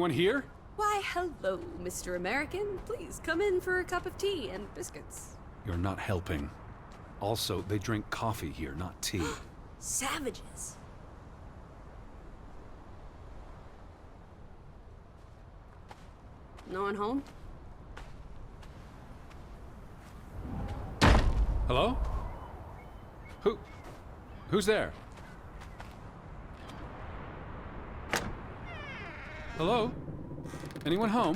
Anyone here? Why, hello, Mr. American. Please come in for a cup of tea and biscuits. You're not helping. Also, they drink coffee here, not tea. Savages. No one home? Hello? Who's there? Hello? Anyone home?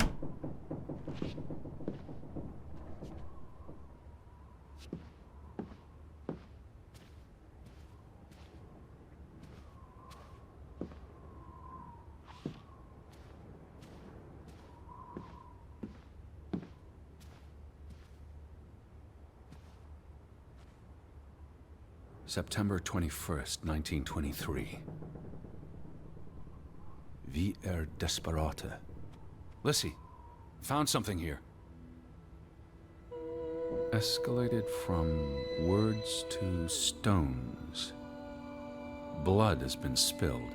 September 21st, 1923. Vi desperata. Lissy, found something here. Escalated from words to stones. Blood has been spilled.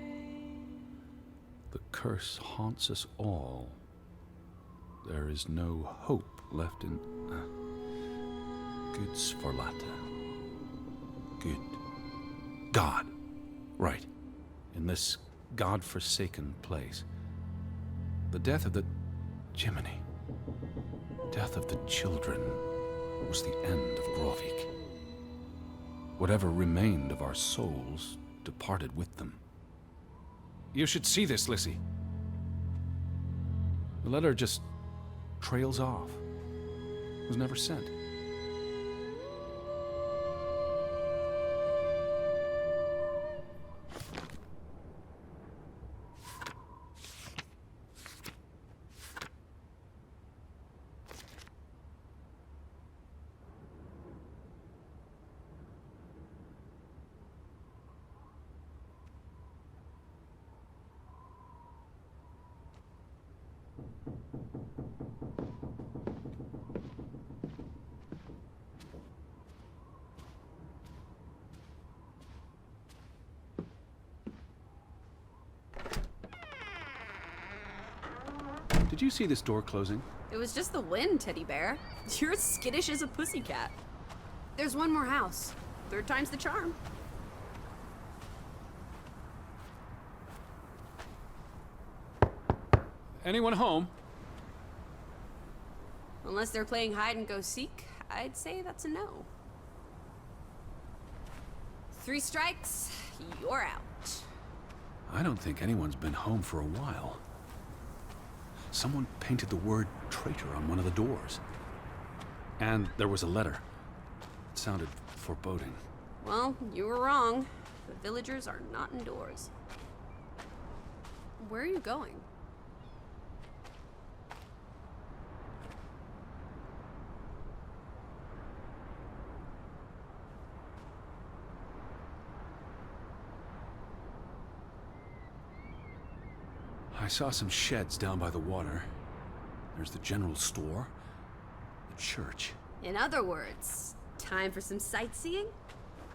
The curse haunts us all. There is no hope left in... Gudsforlata. Good. God. Right. In this God-forsaken place. The death of the... Jiminy. Death of the children was the end of Grovik. Whatever remained of our souls departed with them. You should see this, Lissy. The letter just trails off. It was never sent. Did you see this door closing? It was just the wind, teddy bear. You're as skittish as a pussycat. There's one more house. Third time's the charm. Anyone home? Unless they're playing hide and go seek, I'd say that's a no. 3 strikes, you're out. I don't think anyone's been home for a while. Someone painted the word traitor on one of the doors. And there was a letter. It sounded foreboding. Well, you were wrong. The villagers are not indoors. Where are you going? I saw some sheds down by the water. There's the general store, the church. In other words, time for some sightseeing?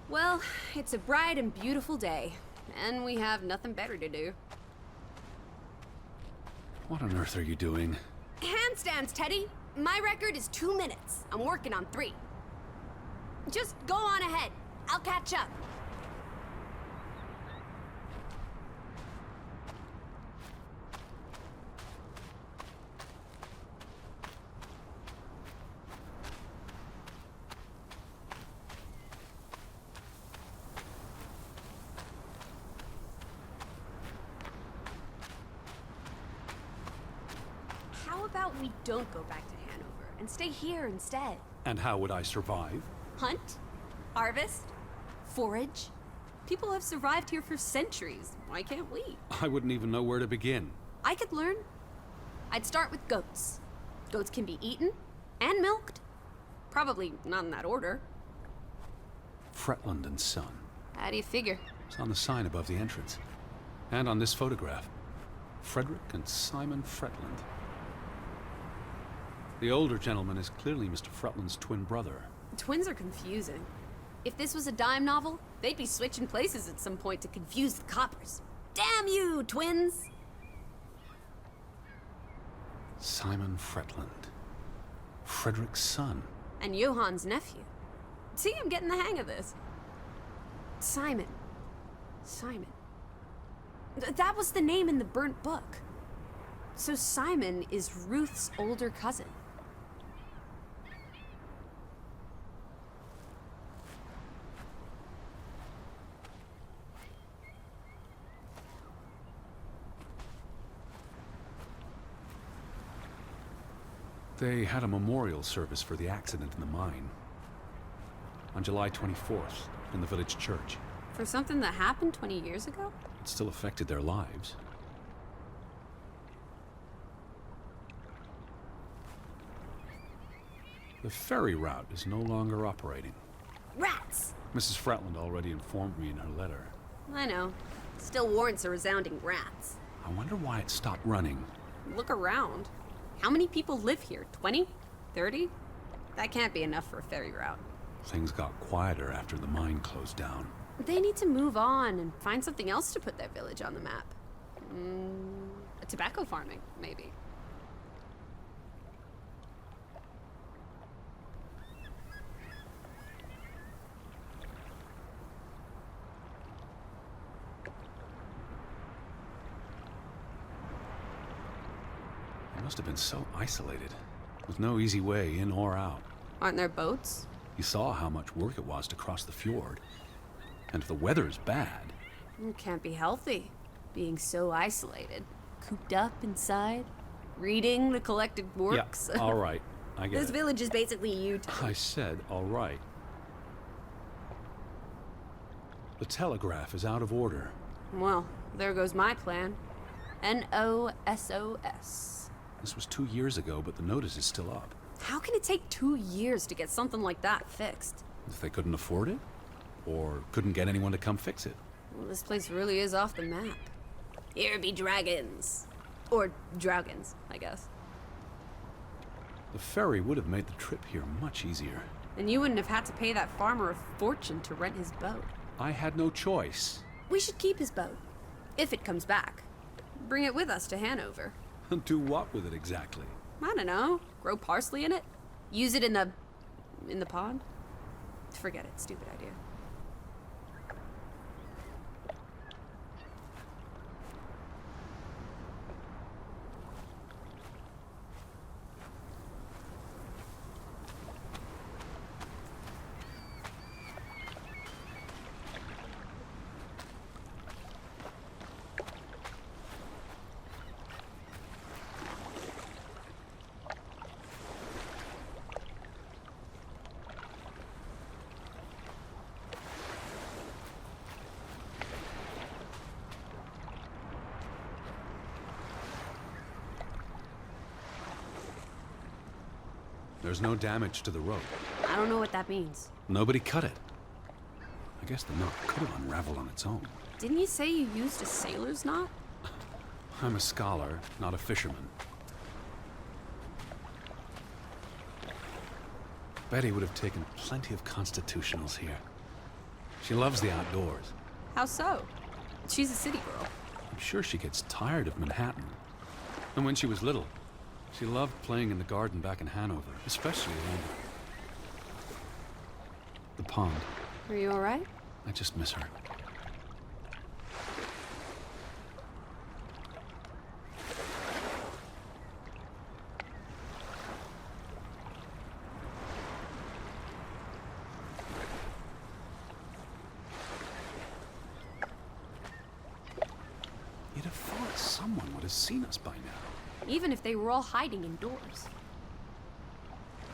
Well, it's a bright and beautiful day, and we have nothing better to do. What on earth are you doing? Handstands, Teddy! My record is 2 minutes. I'm working on 3. Just go on ahead. I'll catch up. How about we don't go back to Hanover and stay here instead? And how would I survive? Hunt? Harvest? Forage? People have survived here for centuries. Why can't we? I wouldn't even know where to begin. I could learn. I'd start with goats. Goats can be eaten and milked. Probably not in that order. Fretland and Son. How do you figure? It's on the sign above the entrance. And on this photograph. Frederick and Simon Fretland. The older gentleman is clearly Mr. Fretland's twin brother. Twins are confusing. If this was a dime novel, they'd be switching places at some point to confuse the coppers. Damn you, twins! Simon Fretland. Frederick's son. And Johann's nephew. See, I'm getting the hang of this. Simon. Simon. That was the name in the burnt book. So Simon is Ruth's older cousin. They had a memorial service for the accident in the mine. On July 24th, in the village church. For something that happened 20 years ago? It still affected their lives. The ferry route is no longer operating. Rats! Mrs. Fretland already informed me in her letter. I know. Still warrants a resounding rats. I wonder why it stopped running. Look around. How many people live here? 20? 30? That can't be enough for a ferry route. Things got quieter after the mine closed down. They need to move on and find something else to put their village on the map. Tobacco farming, maybe. They must have been so isolated, with no easy way in or out. Aren't there boats? You saw how much work it was to cross the fjord. And if the weather is bad... It can't be healthy, being so isolated. Cooped up inside, reading the collected works. Yeah, all right. I get This it. village is basically Utah. I said all right. The telegraph is out of order. Well, there goes my plan. NOSOS. This was 2 years ago, but the notice is still up. How can it take 2 years to get something like that fixed? If they couldn't afford it? Or couldn't get anyone to come fix it? Well, this place really is off the map. Here be dragons. Or Draugans, I guess. The ferry would have made the trip here much easier. And you wouldn't have had to pay that farmer a fortune to rent his boat. I had no choice. We should keep his boat. If it comes back. Bring it with us to Hanover. Do what with it exactly? I don't know. Grow parsley in it? Use it in the pond? Forget it. Stupid idea. There's no damage to the rope. I don't know what that means. Nobody cut it. I guess the knot could have unraveled on its own. Didn't you say you used a sailor's knot? I'm a scholar, not a fisherman. Betty would have taken plenty of constitutionals here. She loves the outdoors. How so? She's a city girl. I'm sure she gets tired of Manhattan. And when she was little, she loved playing in the garden back in Hanover, especially around the pond. Are you all right? I just miss her. You'd have thought someone would have seen us by now. Even if they were all hiding indoors.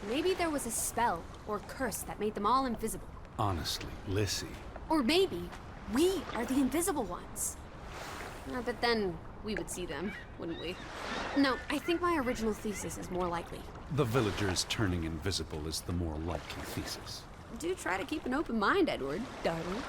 Maybe there was a spell or curse that made them all invisible. Honestly, Lissy. Or maybe we are the invisible ones. But then we would see them, wouldn't we? No, I think my original thesis is more likely. The villagers turning invisible is the more likely thesis. Do try to keep an open mind, Edward, darling.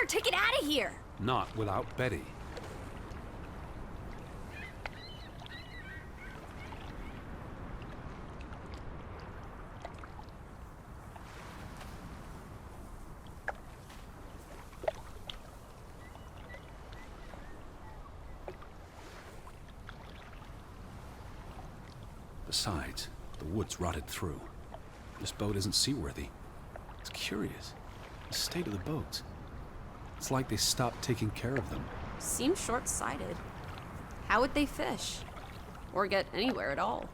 take it out of here! Not without Betty. Besides, the wood's rotted through. This boat isn't seaworthy. It's curious. The state of the boats. It's like they stopped taking care of them. Seems short-sighted. How would they fish? Or get anywhere at all?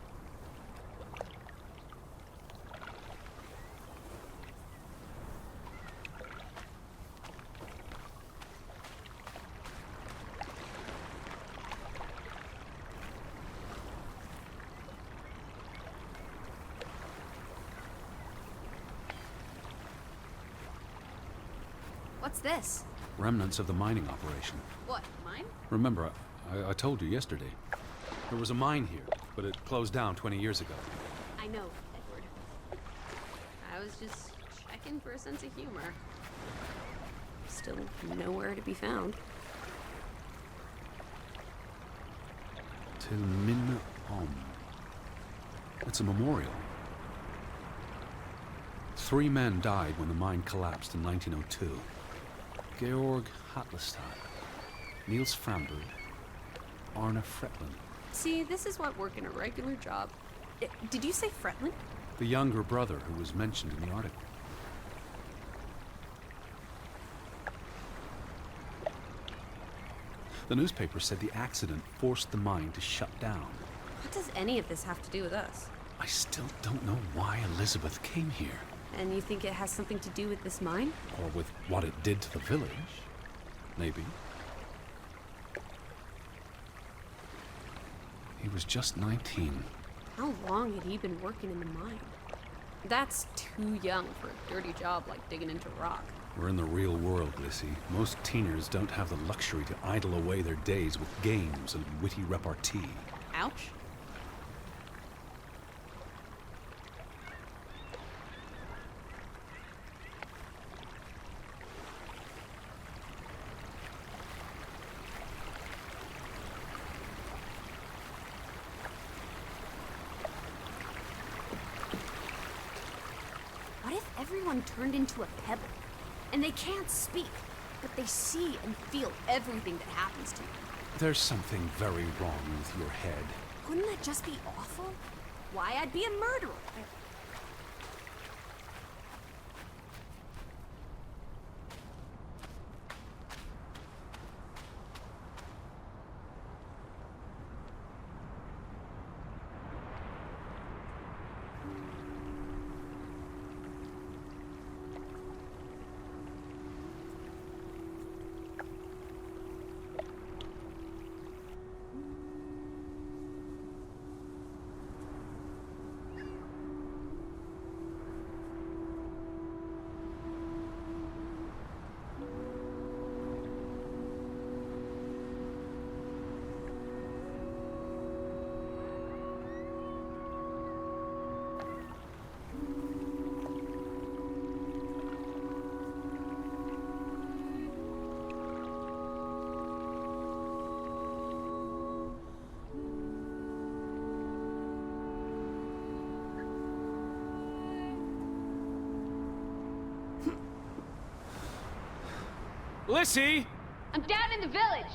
What's this? Remnants of the mining operation. What, mine? Remember, I told you yesterday. There was a mine here, but it closed down 20 years ago. I know, Edward. I was just checking for a sense of humor. Still nowhere to be found. Till Min Om. It's a memorial. 3 men died when the mine collapsed in 1902. Georg Hatlestad, Niels Framberg, Arne Fretland. See, this is what working a regular job. Did you say Fretland? The younger brother who was mentioned in the article. The newspaper said the accident forced the mine to shut down. What does any of this have to do with us? I still don't know why Elizabeth came here. And you think it has something to do with this mine? Or with what it did to the village. Maybe. He was just 19. How long had he been working in the mine? That's too young for a dirty job like digging into rock. We're in the real world, Lissy. Most teeners don't have the luxury to idle away their days with games and witty repartee. Ouch. What if everyone turned into a pebble? And they can't speak, but they see and feel everything that happens to them. There's something very wrong with your head. Wouldn't that just be awful? Why, I'd be a murderer. Lissy! I'm down in the village.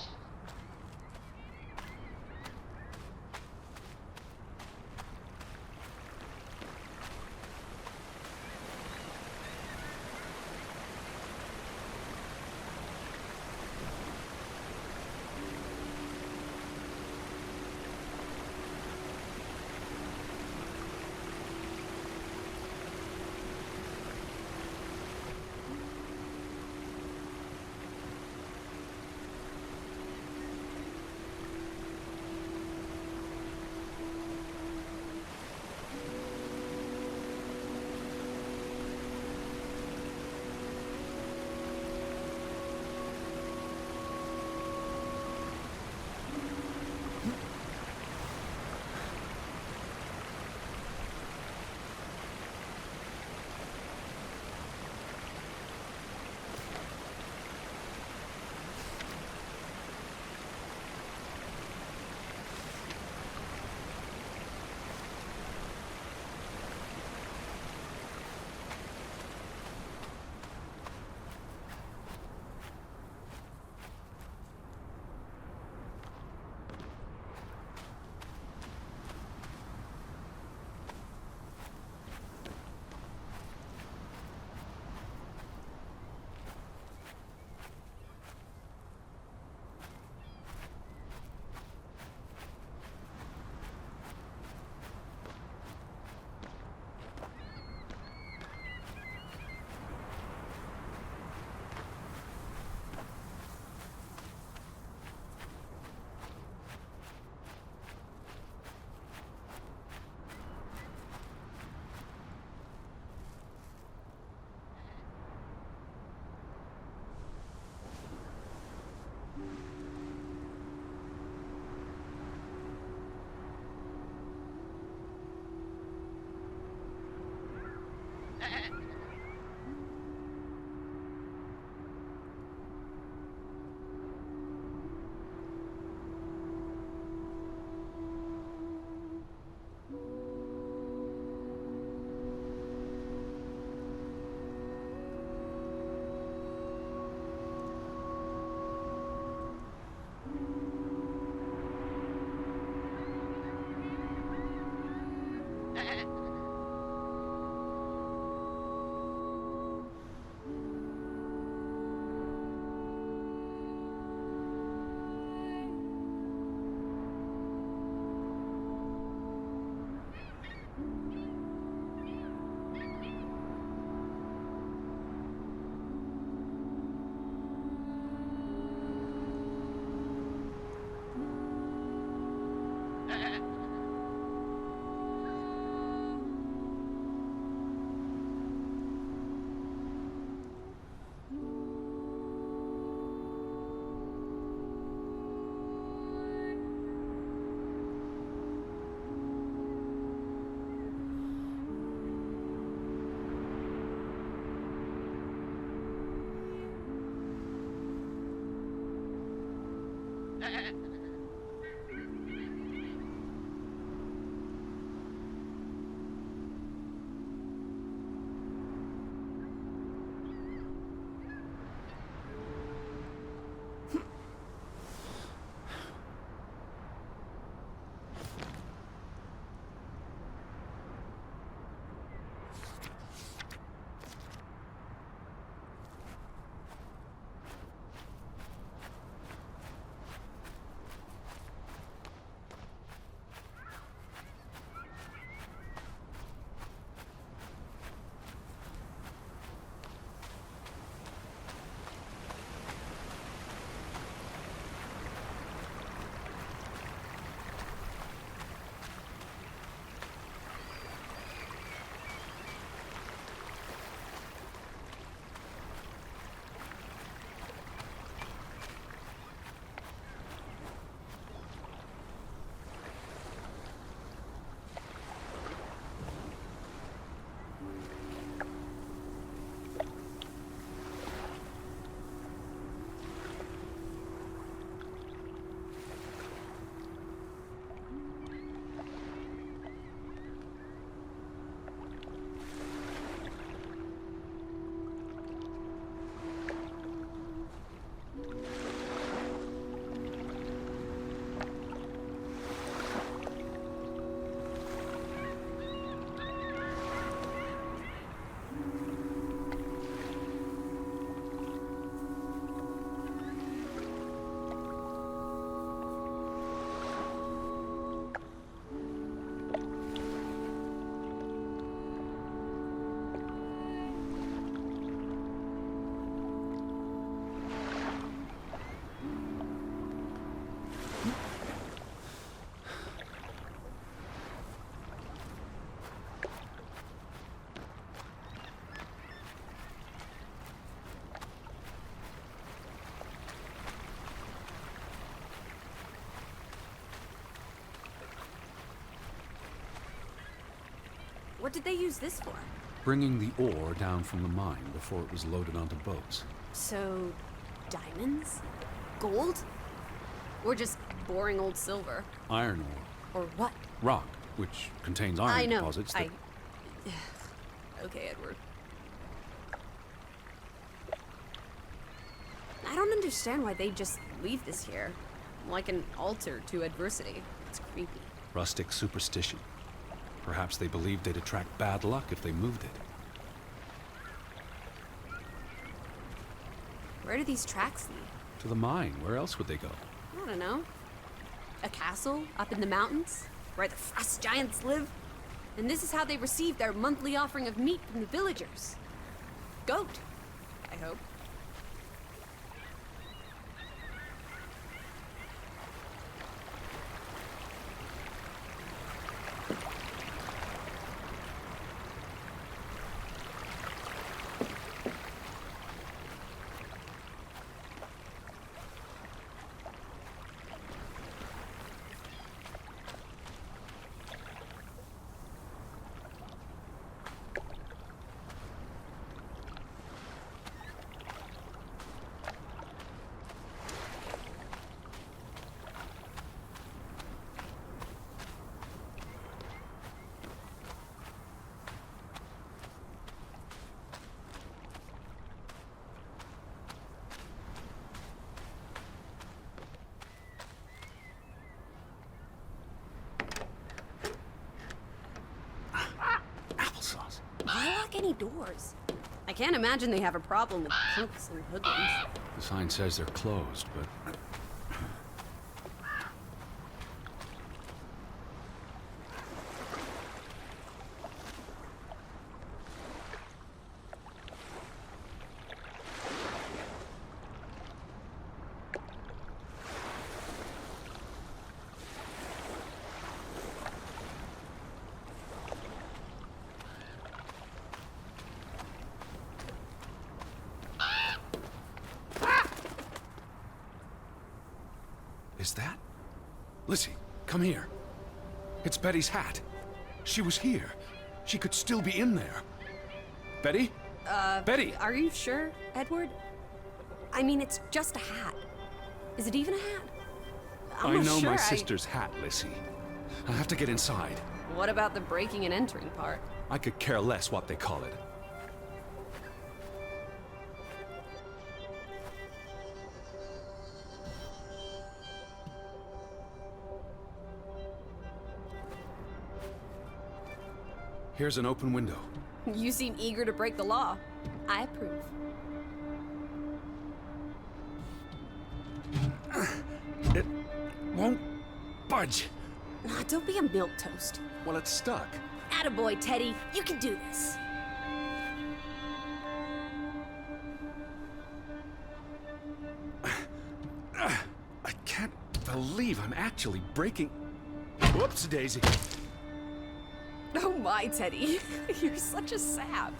What did they use this for? Bringing the ore down from the mine before it was loaded onto boats. So, diamonds? Gold? Or just boring old silver? Iron ore. Or what? Rock, which contains iron I know. deposits that... Okay, Edward. I don't understand why they just leave this here. Like an altar to adversity. It's creepy. Rustic superstition. Perhaps they believed they'd attract bad luck if they moved it. Where do these tracks lead? To the mine. Where else would they go? I don't know. A castle up in the mountains, where the frost giants live? And this is how they receive their monthly offering of meat from the villagers. Goat, I hope. Why lock any doors? I can't imagine they have a problem with punks and hoodlums. The sign says they're closed, but... Is that? Lizzie, come here. It's Betty's hat. She was here. She could still be in there. Betty? Betty! Are you sure, Edward? I mean, it's just a hat. Is it even a hat? I'm I not know sure my sister's hat, Lizzie. I have to get inside. What about the breaking and entering part? I could care less what they call it. Here's an open window. You seem eager to break the law. I approve. It won't budge. Ah, don't be a milquetoast. Well, it's stuck. Attaboy, Teddy. You can do this. I can't believe I'm actually breaking... Whoops, Daisy. Oh my, Teddy. You're such a sap.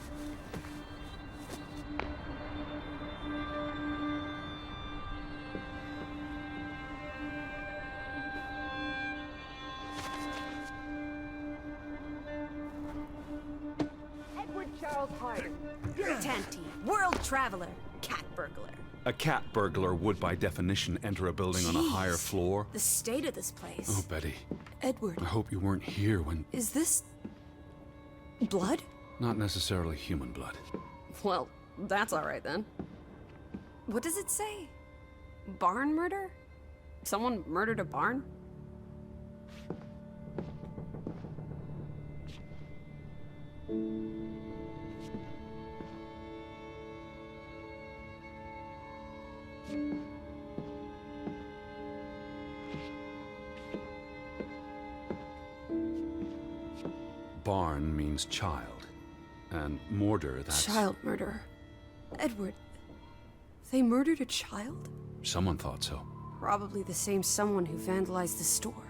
Edward Charles Hardena. Tanty, world traveler, cat burglar. A cat burglar would, by definition, enter a building on a higher Jeez, floor. The state of this place. Oh, Betty. Edward, I hope you weren't here when... is this... blood? Not necessarily human blood. Well, that's all right then. What does it say? Barn murder? Someone murdered a barn? Barn means child, and mortar, that's... Child murder. Edward, they murdered a child? Someone thought so. Probably the same someone who vandalized the store.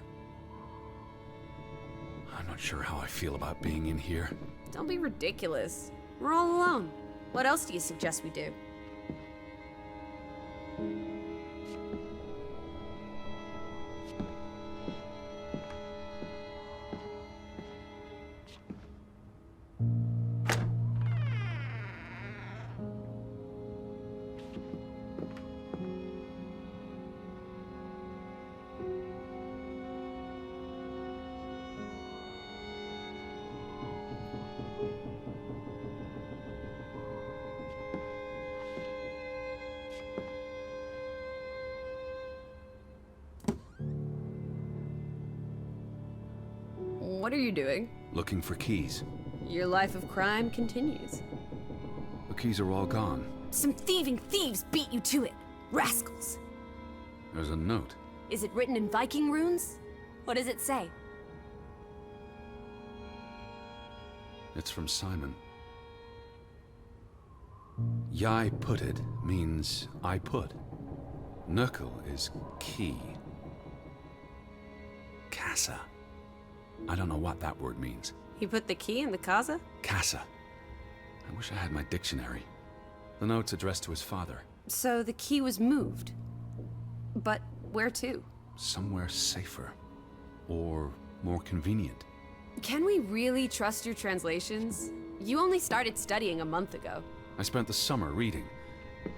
I'm not sure how I feel about being in here. Don't be ridiculous. We're all alone. What else do you suggest we do? What are you doing? Looking for keys. Your life of crime continues. The keys are all gone. Some thieving thieves beat you to it. Rascals. There's a note. Is it written in Viking runes? What does it say? It's from Simon. Jeg putted means I put. Nøkkel is key. Casa. I don't know what that word means. He put the key in the casa? Casa. I wish I had my dictionary. The note's addressed to his father. So the key was moved. But where to? Somewhere safer. Or more convenient. Can we really trust your translations? You only started studying a month ago. I spent the summer reading,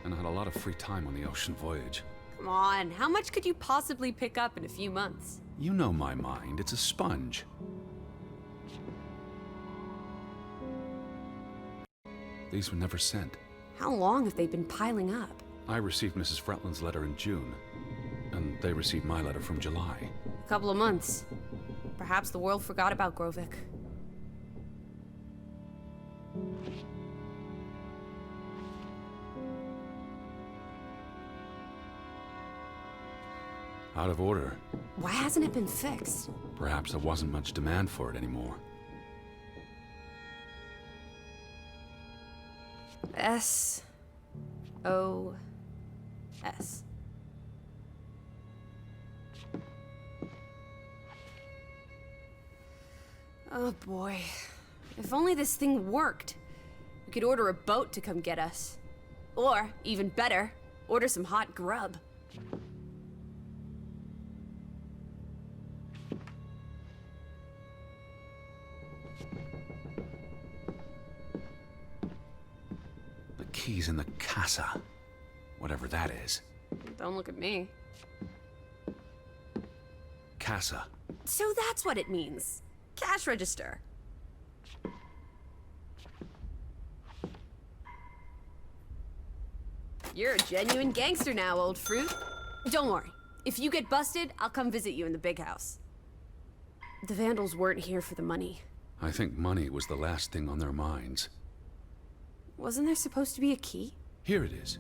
and I had a lot of free time on the ocean voyage. Come on, how much could you possibly pick up in a few months? You know my mind, it's a sponge. These were never sent. How long have they been piling up? I received Mrs. Fretland's letter in June, and they received my letter from July. A couple of months. Perhaps the world forgot about Grovik. Out of order. Why hasn't it been fixed? Perhaps there wasn't much demand for it anymore. S-O-S. Oh boy. If only this thing worked. We could order a boat to come get us. Or, even better, order some hot grub. The key's in the casa. Whatever that is. Don't look at me. Casa. So that's what it means. Cash register. You're a genuine gangster now, old fruit. Don't worry. If you get busted, I'll come visit you in the big house. The Vandals weren't here for the money. I think money was the last thing on their minds. Wasn't there supposed to be a key? Here it is.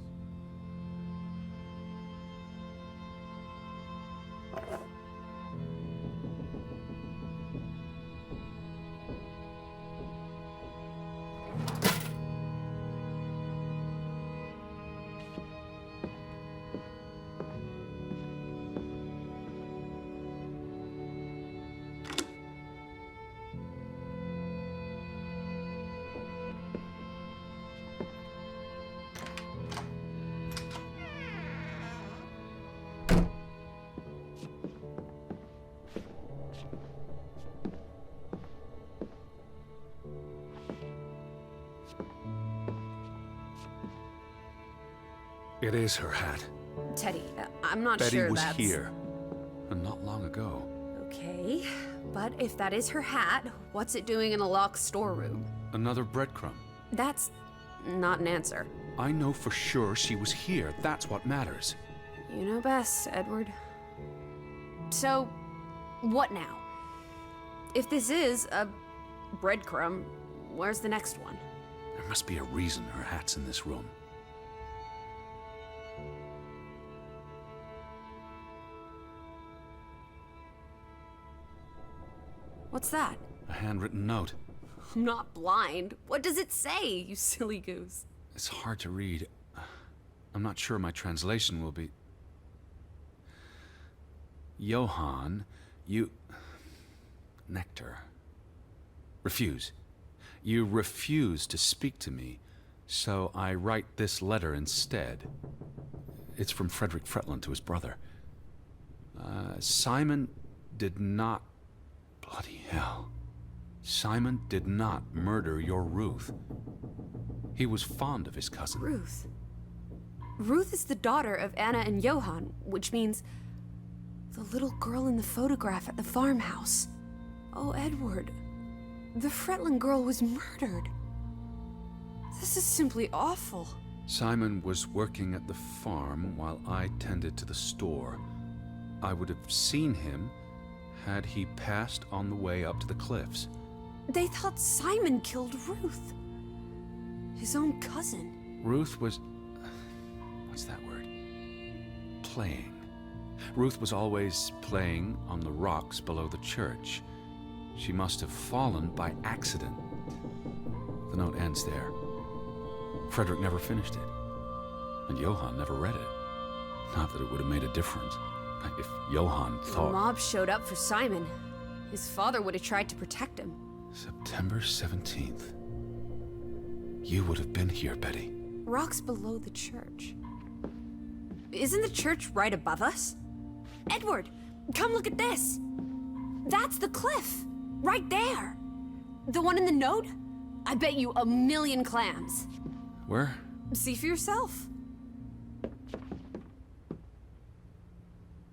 It is her hat. Teddy, I'm not Betty sure was that's... here, and not long ago. Okay, but if that is her hat, what's it doing in a locked storeroom? Another breadcrumb. That's not an answer. I know for sure she was here. That's what matters. You know best, Edward. So, what now? If this is a breadcrumb, where's the next one? There must be a reason her hat's in this room. What's that? A handwritten note. I'm not blind. What does it say, you silly goose? It's hard to read. I'm not sure my translation will be... Johan, you... Nectar. Refuse. You refuse to speak to me, so I write this letter instead. It's from Frederick Fretland to his brother. Simon did not... Bloody hell. Simon did not murder your Ruth. He was fond of his cousin. Ruth. Ruth is the daughter of Anna and Johan, which means the little girl in the photograph at the farmhouse. Oh, Edward. The Fretland girl was murdered. This is simply awful. Simon was working at the farm while I tended to the store. I would have seen him had he passed on the way up to the cliffs? They thought Simon killed Ruth. His own cousin. Ruth was... what's that word? Playing. Ruth was always playing on the rocks below the church. She must have fallen by accident. The note ends there. Frederick never finished it. And Johann never read it. Not that it would have made a difference. If Johann thought... The mob showed up for Simon. His father would have tried to protect him. September 17th. You would have been here, Betty. Rocks below the church. Isn't the church right above us? Edward, come look at this. That's the cliff. Right there. The one in the note? I bet you 1,000,000 clams. Where? See for yourself.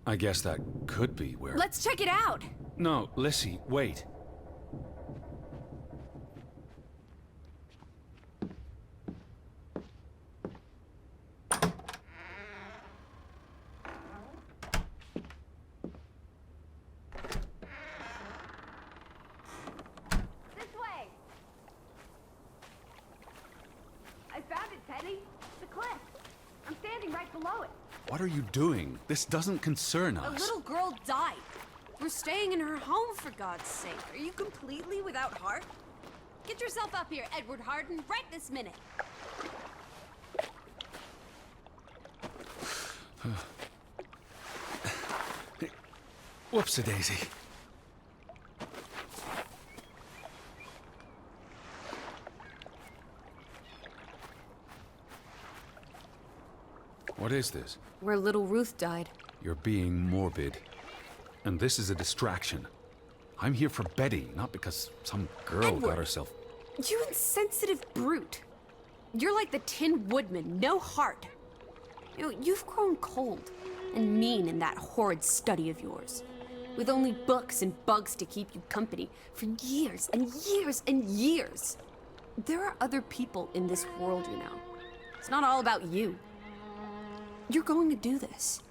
I guess that could be where... Let's check it out. No, Lissy, wait. This way! I found it, Teddy. The cliff. I'm standing right below it. What are you doing? This doesn't concern A us. little girl died. We're staying in her home, for God's sake. Are you completely without heart? Get yourself up here, Edward Harden, right this minute. Whoops-a-daisy. What is this? Where little Ruth died. You're being morbid. And this is a distraction. I'm here for Betty, not because some girl Edward. got herself... You insensitive brute. You're like the Tin Woodman, no heart. You know, you've grown cold and mean in that horrid study of yours. With only books and bugs to keep you company for years and years and years. There are other people in this world, you know. It's not all about you. You're going to do this.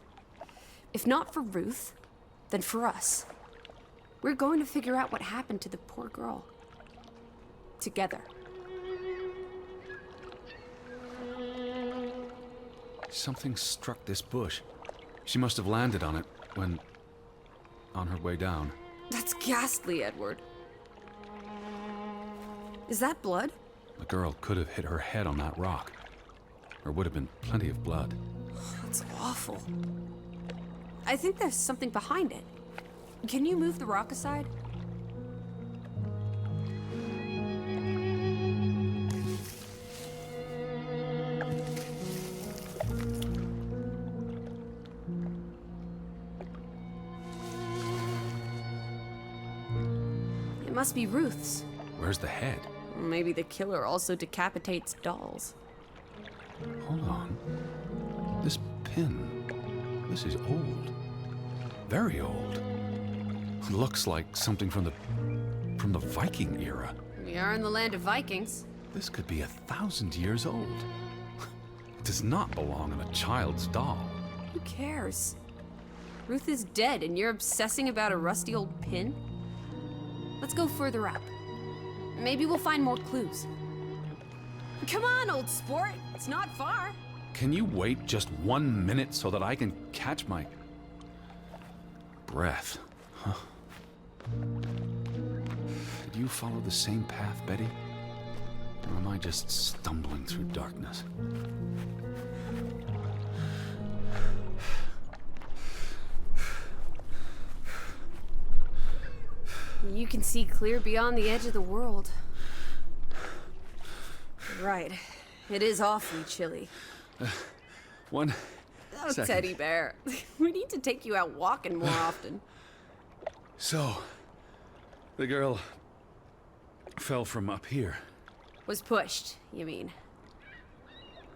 If not for Ruth, then for us. We're going to figure out what happened to the poor girl. Together. Something struck this bush. She must have landed on it when... on her way down. That's ghastly, Edward. Is that blood? The girl could have hit her head on that rock. There would have been plenty of blood. That's awful. I think there's something behind it. Can you move the rock aside? It must be Ruth's. Where's the head? Maybe the killer also decapitates dolls. Hold on. This pin... this is old. Very old. It looks like something from the Viking era. We are in the land of Vikings. This could be 1,000 years old. It does not belong in a child's doll. Who cares? Ruth is dead and you're obsessing about a rusty old pin? Let's go further up. Maybe we'll find more clues. Come on, old sport. It's not far. Can you wait just 1 minute so that I can catch my breath? Huh? Did you follow the same path, Betty? Or am I just stumbling through darkness? You can see clear beyond the edge of the world. Right. It is awfully chilly. One Oh, second. Teddy bear. We need to take you out walking more often. So, the girl fell from up here. Was pushed, you mean.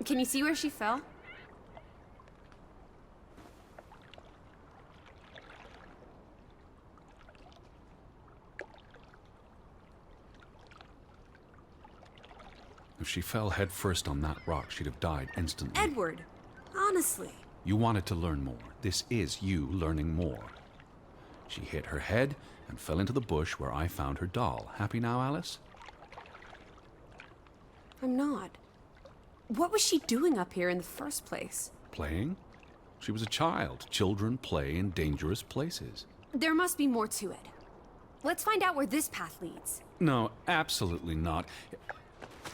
Can you see where she fell? If she fell headfirst on that rock, she'd have died instantly. Edward, honestly. You wanted to learn more. This is you learning more. She hit her head and fell into the bush where I found her doll. Happy now, Alice? I'm not. What was she doing up here in the first place? Playing? She was a child. Children play in dangerous places. There must be more to it. Let's find out where this path leads. No, absolutely not.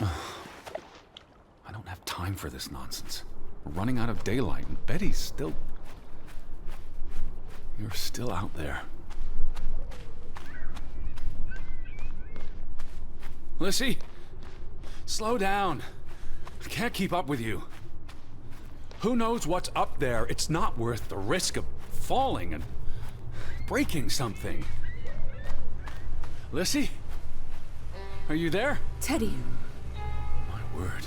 I don't have time for this nonsense. We're running out of daylight, and Betty's still... You're still out there. Lissy, slow down. I can't keep up with you. Who knows what's up there? It's not worth the risk of falling and breaking something. Lissy? Are you there? Teddy, My word.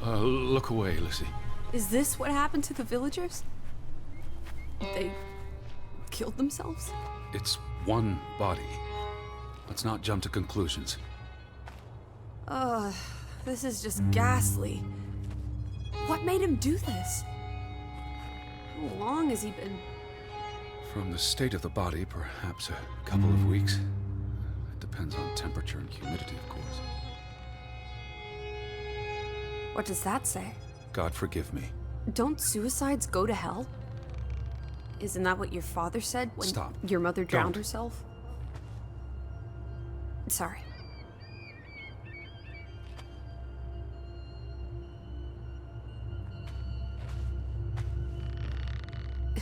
Look away, Lissy. is this what happened to the villagers? They killed themselves? It's one body. Let's not jump to conclusions. This is just ghastly. What made him do this? How long has he been... From the state of the body, perhaps a couple of weeks. It depends on temperature and humidity, of course. What does that say? God forgive me. Don't suicides go to hell? Isn't that what your father said when Stop. your mother drowned Don't. herself? Sorry.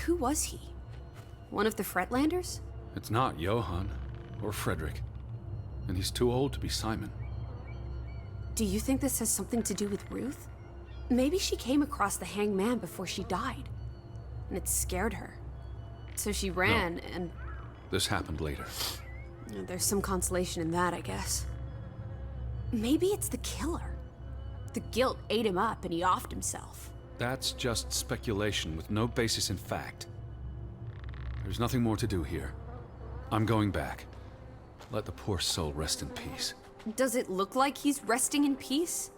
Who was he? One of the Fretlanders? It's not Johann or Frederick. And he's too old to be Simon. Do you think this has something to do with Ruth? Maybe she came across the hanged man before she died, and it scared her. So she ran, and This happened later. there's some consolation in that, I guess. Maybe it's the killer. The guilt ate him up, and he offed himself. That's just speculation with no basis in fact. There's nothing more to do here. I'm going back. Let the poor soul rest in peace. Does it look like he's resting in peace?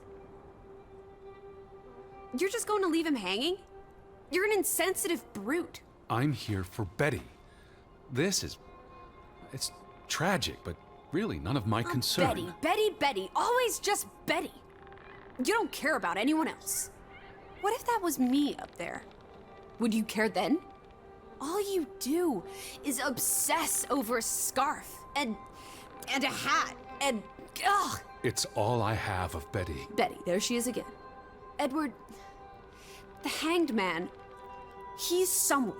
You're just going to leave him hanging? You're an insensitive brute. I'm here for Betty. It's tragic, but really none of my concern. Betty, always just Betty. You don't care about anyone else. What if that was me up there? Would you care then? All you do is obsess over a scarf and a hat and ugh. It's all I have of Betty. Betty, there she is again. Edward, the hanged man, he's someone.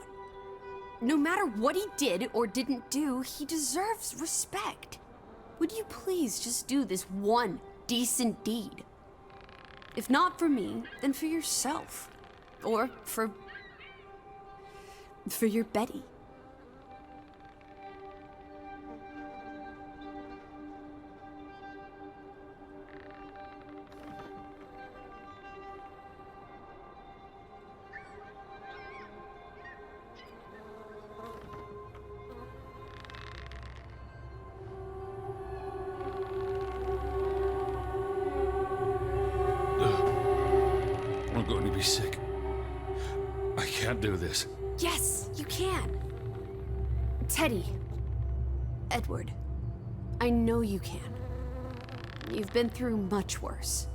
No matter what he did or didn't do, he deserves respect. Would you please just do this one decent deed? If not for me, then for yourself. Or for your Betty. I'm going to be sick. I can't do this. Yes, you can. Teddy. Edward. I know you can. You've been through much worse.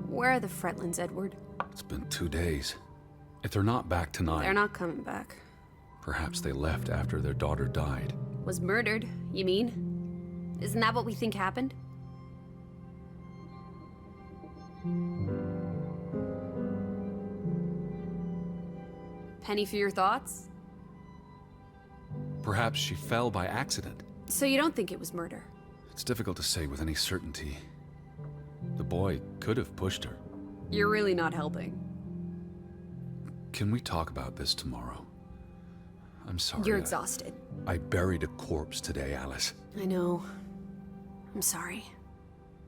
Where are the Fretlands, Edward? It's been 2 days. If they're not back tonight, They're not coming back. perhaps they left after their daughter died. Was murdered, you mean? Isn't that what we think happened? Penny for your thoughts? Perhaps she fell by accident. So you don't think it was murder? It's difficult to say with any certainty. The boy could have pushed her. You're really not helping. Can we talk about this tomorrow? I'm sorry. You're exhausted. I buried a corpse today, Alice. I know. I'm sorry.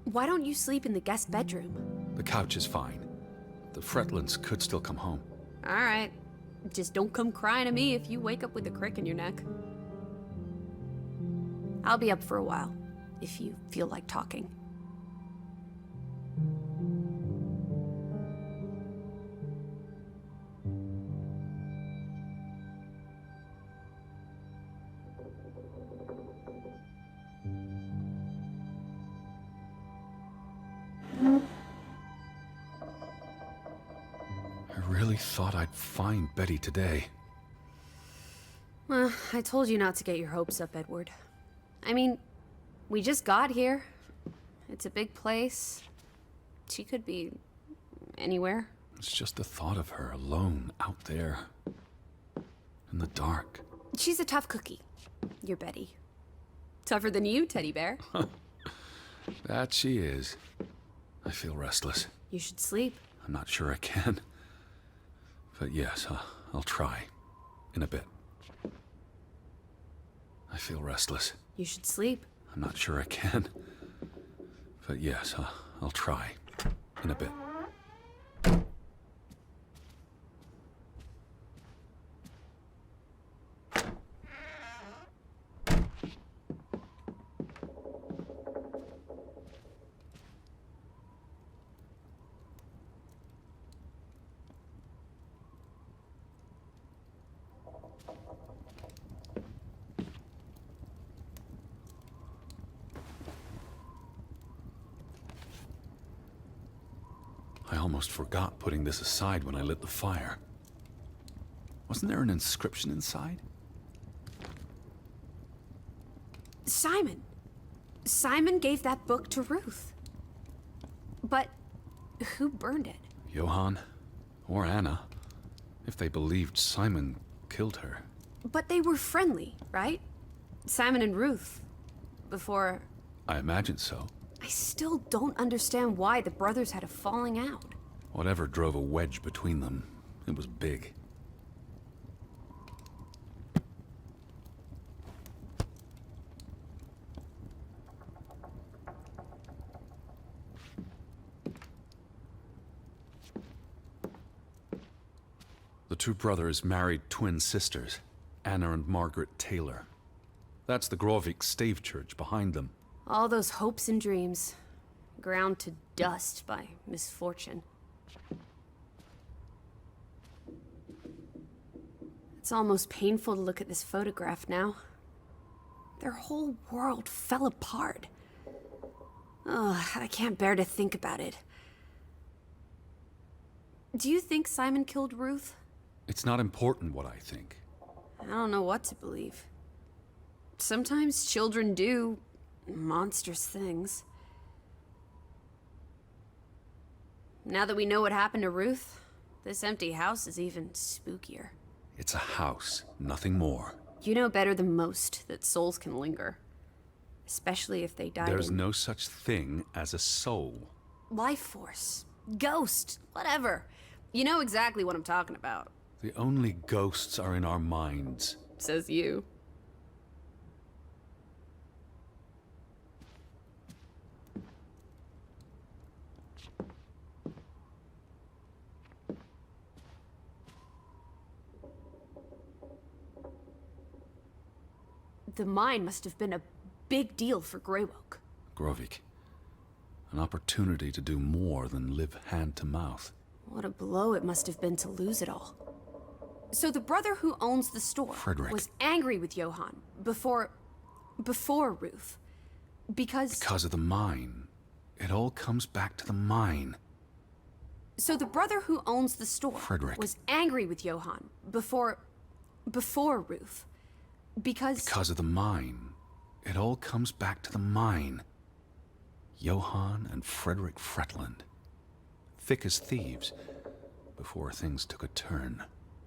Why don't you sleep in the guest bedroom? The couch is fine. The Fretlands could still come home. All right. Just don't come crying to me if you wake up with a crick in your neck. I'll be up for a while, if you feel like talking. I really thought I'd find Betty today. Well, I told you not to get your hopes up, Edward. I mean, we just got here. It's a big place. She could be anywhere. It's just the thought of her alone out there in the dark. She's a tough cookie, your Betty. Tougher than you, teddy bear. That she is. I feel restless. You should sleep. I'm not sure I can. But yes, I'll try. In a bit. I feel restless. You should sleep. I'm not sure I can. But yes, I'll try. In a bit. I almost forgot putting this aside when I lit the fire. Wasn't there an inscription inside? Simon. Simon gave that book to Ruth. But who burned it? Johan or Anna, if they believed Simon killed her. But they were friendly, right? Simon and Ruth. Before... I imagine so. I still don't understand why the brothers had a falling out. Whatever drove a wedge between them, it was big. The two brothers married twin sisters, Anna and Margaret Taylor. That's the Grovik stave church behind them. All those hopes and dreams, ground to dust by misfortune. It's almost painful to look at this photograph now. Their whole world fell apart. Ugh, I can't bear to think about it. Do you think Simon killed Ruth? It's not important what I think. I don't know what to believe. Sometimes children do monstrous things. Now that we know what happened to Ruth, this empty house is even spookier. It's a house, nothing more. You know better than most that souls can linger. Especially if they died There's in... no such thing as a soul. Life force. Ghost. Whatever. You know exactly what I'm talking about. The only ghosts are in our minds. Says you. The mine must have been a big deal for Greywoke. Grovik. An opportunity to do more than live hand to mouth. What a blow it must have been to lose it all. So the brother who owns the store Frederick. was angry with Johan before Ruth. Because of the mine. It all comes back to the mine. So the brother who owns the store Frederick. was angry with Johan before Ruth. Because of the mine. It all comes back to the mine. Johan and Frederick Fretland. Thick as thieves, before things took a turn.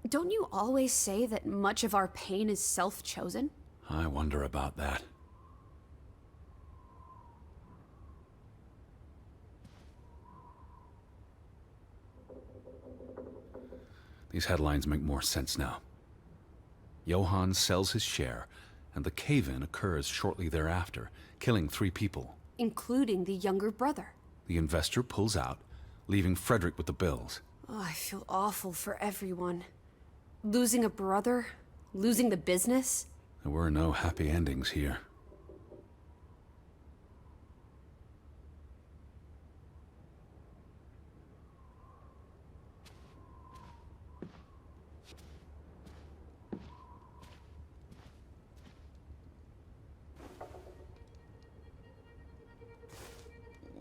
Don't you always say that much of our pain is self-chosen? I wonder about that. These headlines make more sense now. Johan sells his share, and the cave-in occurs shortly thereafter, killing 3 people. including the younger brother. The investor pulls out, leaving Frederick with the bills. Oh, I feel awful for everyone. Losing a brother, losing the business. There were no happy endings here.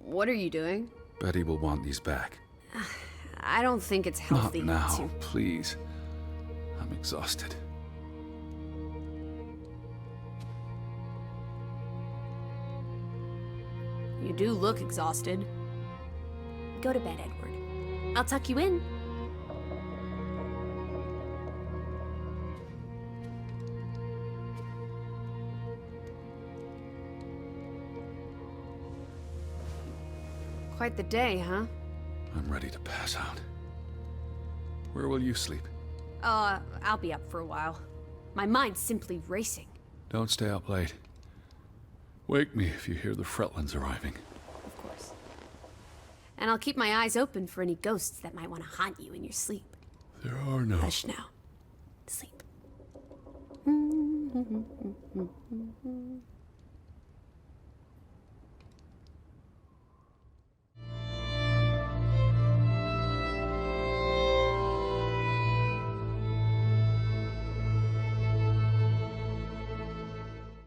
What are you doing? Betty will want these back. I don't think it's healthy Not to... now, please. I'm exhausted. You do look exhausted. Go to bed, Edward. I'll tuck you in. Quite the day, huh? I'm ready to pass out. Where will you sleep? I'll be up for a while. My mind's simply racing. Don't stay up late. Wake me if you hear the Fretlands arriving. Of course. And I'll keep my eyes open for any ghosts that might want to haunt you in your sleep. There are no... Hush now. Sleep.